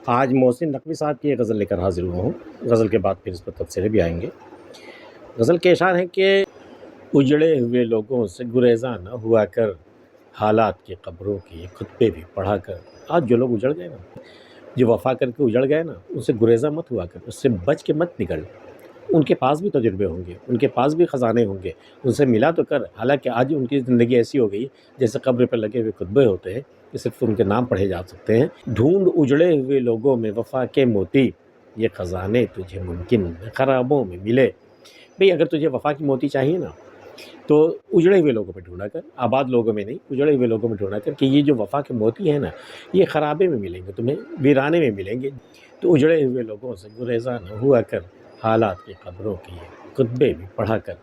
آج محسن نقوی صاحب کی ایک غزل لے کر حاضر ہوا ہوں۔ غزل کے بعد پھر اس پر تبصرے بھی آئیں گے۔ غزل کے اشعار ہیں کہ اجڑے ہوئے لوگوں سے گریزاں نہ ہوا کر، حالات کی قبروں کی خطبے بھی پڑھا کر۔ آج جو لوگ اجڑ گئے نا، جو وفا کر کے اجڑ گئے نا، ان سے گریزاں مت ہوا کر، اس سے بچ کے مت نکل۔ ان کے پاس بھی تجربے ہوں گے، ان کے پاس بھی خزانے ہوں گے، ان سے ملا تو کر۔ حالانکہ آج ان کی زندگی ایسی ہو گئی جیسے قبر پہ لگے ہوئے خطبے ہوتے ہیں کہ صرف ان کے نام پڑھے جا سکتے ہیں۔ ڈھونڈ اجڑے ہوئے لوگوں میں وفا کے موتی، یہ خزانے تجھے ممکن خرابوں میں ملے۔ بھئی اگر تجھے وفا کی موتی چاہیے نا تو اجڑے ہوئے لوگوں میں ڈھونڈا کر، آباد لوگوں میں نہیں، اجڑے ہوئے لوگوں میں ڈھونڈا کر کہ یہ جو وفا کے موتی ہیں نا، یہ خرابے میں ملیں گے تمہیں، ویرانے میں ملیں گے۔ تو اجڑے ہوئے لوگوں سے گریزاں نہ ہوا کر، حالات کی قبروں کی خطبے بھی پڑھا کر۔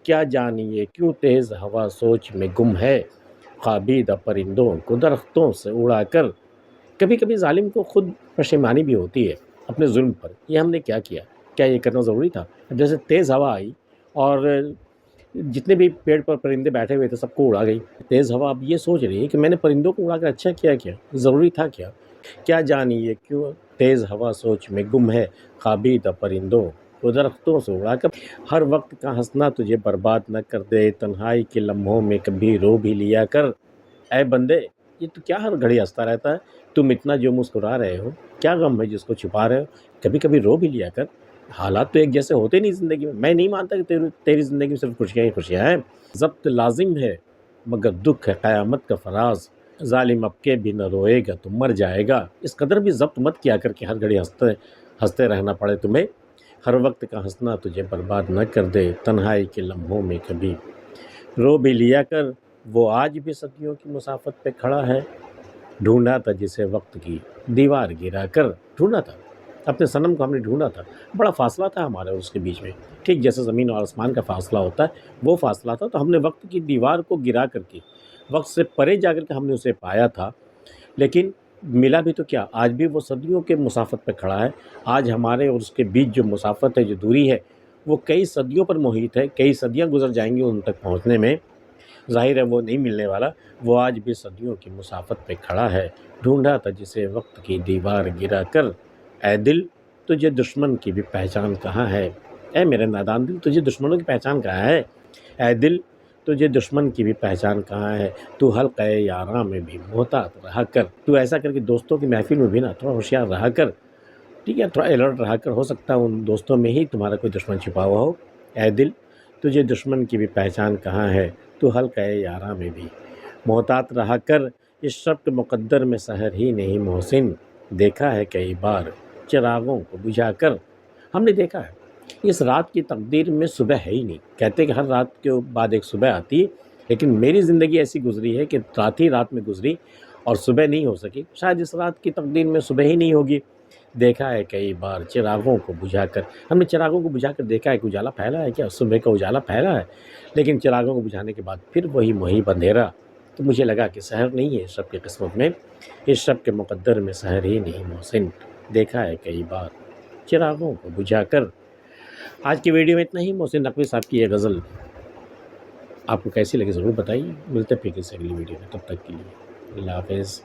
کیا جانیے کیوں تیز ہوا سوچ میں گم ہے، خوابیدہ پرندوں کو درختوں سے اڑا کر۔ کبھی کبھی ظالم کو خود پشیمانی بھی ہوتی ہے اپنے ظلم پر، یہ ہم نے کیا کیا، کیا یہ کرنا ضروری تھا؟ اب جیسے تیز ہوا آئی اور جتنے بھی پیڑ پر پرندے بیٹھے ہوئے تھے سب کو اڑا گئی۔ تیز ہوا اب یہ سوچ رہی ہے کہ میں نے پرندوں کو اڑا کر اچھا کیا، ضروری تھا کیا؟ کیا جانیے کیوں تیز ہوا سوچ میں گم ہے، خوابیدہ پرندوں کو درختوں سے اڑا کر۔ ہر وقت کا ہنسنا تجھے برباد نہ کر دے، تنہائی کے لمحوں میں کبھی رو بھی لیا کر۔ اے بندے، یہ تو کیا ہر گھڑی ہنستا رہتا ہے؟ تم اتنا جو مسکرا رہے ہو، کیا غم ہے جس کو چھپا رہے ہو؟ کبھی کبھی رو بھی لیا کر۔ حالات تو ایک جیسے ہوتے نہیں زندگی میں نہیں مانتا کہ تیری زندگی میں صرف خوشیاں ہی خوشیاں ہیں۔ ضبط لازم ہے مگر دکھ ہے قیامت کا فراز، ظالم اب کے بھی نہ روئے گا تو مر جائے گا۔ اس قدر بھی ضبط مت کیا کر کہ ہر گھڑی ہنستے رہنا پڑے تمہیں۔ ہر وقت کا ہنسنا تجھے برباد نہ کر دے، تنہائی کے لمحوں میں کبھی رو بھی لیا کر۔ وہ آج بھی صدیوں کی مسافت پہ کھڑا ہے، ڈھونڈا تھا جسے وقت کی دیوار گرا کر۔ ڈھونڈا تھا اپنے صنم کو، ہم نے ڈھونڈا تھا، بڑا فاصلہ تھا ہمارے اور اس کے بیچ میں، ٹھیک جیسے زمین اور آسمان کا فاصلہ ہوتا ہے وہ فاصلہ تھا۔ تو ہم نے وقت کی دیوار کو گرا کر کے، وقت سے پرے جا کر کے ہم نے اسے پایا تھا، لیکن ملا بھی تو کیا؟ آج بھی وہ صدیوں کے مسافت پہ کھڑا ہے۔ آج ہمارے اور اس کے بیچ جو مسافت ہے، جو دوری ہے، وہ کئی صدیوں پر محیط ہے، کئی صدیاں گزر جائیں گی ان تک پہنچنے میں، ظاہر ہے وہ نہیں ملنے والا۔ وہ آج بھی صدیوں کی مسافت پہ کھڑا ہے، ڈھونڈا تھا جسے وقت کی دیوار گرا کر۔ اے دل، تجھے دشمن کی بھی پہچان کہاں ہے؟ اے میرے نادان دل، تجھے دشمنوں کی پہچان کہاں ہے؟ اے دل، تجھے دشمن کی بھی پہچان کہاں ہے؟ تو حلقہ یاراں میں بھی محتاط رہا کر۔ تو ایسا کر کے دوستوں کی محفل میں بھی نا تھوڑا ہوشیار رہا کر، ٹھیک ہے، تھوڑا الرٹ رہا کر، ہو سکتا ہے ان دوستوں میں ہی تمہارا کوئی دشمن چھپا ہوا ہو۔ اے دل، تجھے دشمن کی بھی پہچان کہاں ہے؟ تو حلقہ یاراں میں بھی محتاط رہا کر۔ اس شب کے مقدر میں سحر ہی نہیں محسن، دیکھا ہے کئی بار چراغوں کو بجھا کر۔ ہم نے دیکھا ہے اس رات کی تقدیر میں صبح ہے ہی نہیں، کہتے کہ ہر رات کے بعد ایک صبح آتی ہے، لیکن میری زندگی ایسی گزری ہے کہ رات ہی رات میں گزری اور صبح نہیں ہو سکی۔ شاید اس رات کی تقدیر میں صبح ہی نہیں ہوگی۔ دیکھا ہے کئی بار چراغوں کو بجھا کر، ہم نے چراغوں کو بجھا کر دیکھا ہے کہ اجالا پھیلا ہے کیا، صبح کا اجالا پھیلا ہے، لیکن چراغوں کو بجھانے کے بعد پھر وہی محیط اندھیرا۔ تو مجھے لگا کہ سحر نہیں ہے اس شب کی قسمت میں، اس شب کے مقدر میں سحر ہی نہیں محسن، دیکھا ہے کئی بار چراغوں کو بجھا کر۔ آج کی ویڈیو میں اتنا ہی۔ محسن نقوی صاحب کی یہ غزل آپ کو کیسی لگی ضرور بتائیے۔ ملتے پھر کسی اگلی ویڈیو میں، تب تک کے لیے اللہ حافظ۔